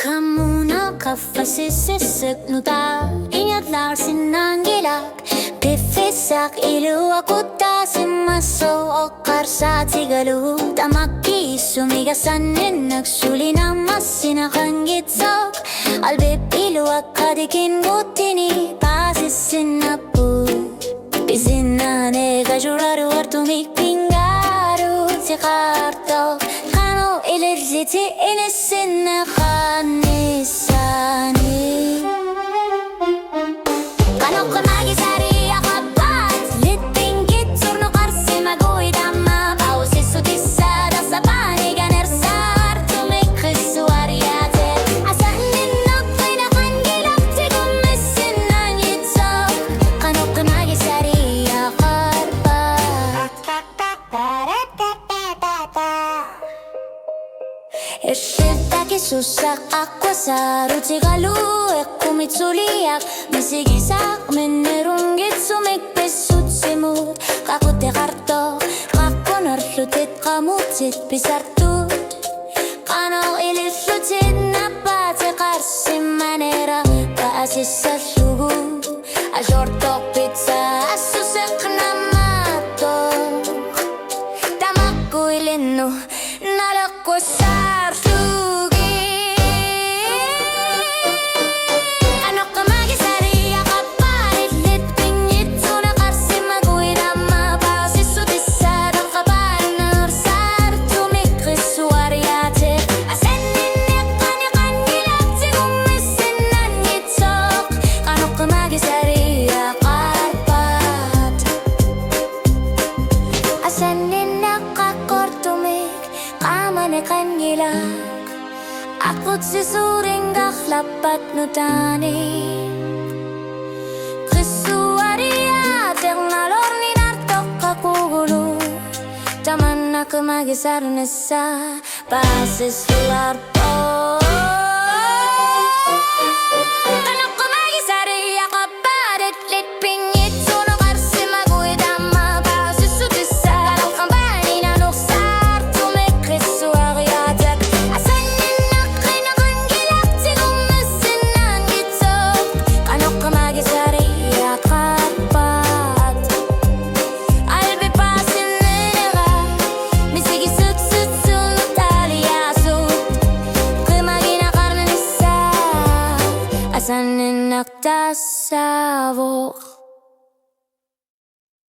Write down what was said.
ka muna kafasisisik nuta İnyatlarsın gilak Pifisak ilu akutasin maso o karsati galu Tamaki sumigasanin nagsuli namas sinakangitsok Albib ilu akadikin gutini pasisin napu Bizinane gajuraru artumik pingaru Sikarto kano ilerziti inisin khanisani Kano kumagisari akapat Litingit surno karsi maguid amma Pausisu tisada sa paniganer sar Tumikrisu ariate Asanin ako'y nakangilak Tigumisin ng itzok Kano kumagisari akarpat Eşittaki susak akvasar Utigalu ekumitsoliak Misigisak menerungit sumikpisut simut Kakute karto Kakonarlutit kamutit pisartut Kano ilislutit napate karsi manera Paasis sa sugu Ajortok pizza asusek namatok Tamakku ilinu nalakko sartugi Ano ka magisari akapalit Litpingit suna karsi maguid amma Pausisu tisad ang kapanar Sar tumikrisu ariate Asenin kanya-kanyilak Tigumisin ng itzok Ano ka magisari akarpat Asenin nakakortumik Kamane kanyilak Akut sisuring gaklapat nutani Krisuariate ngalor ni nartok kakugulu Taman na kumagisar nesa Pasis luar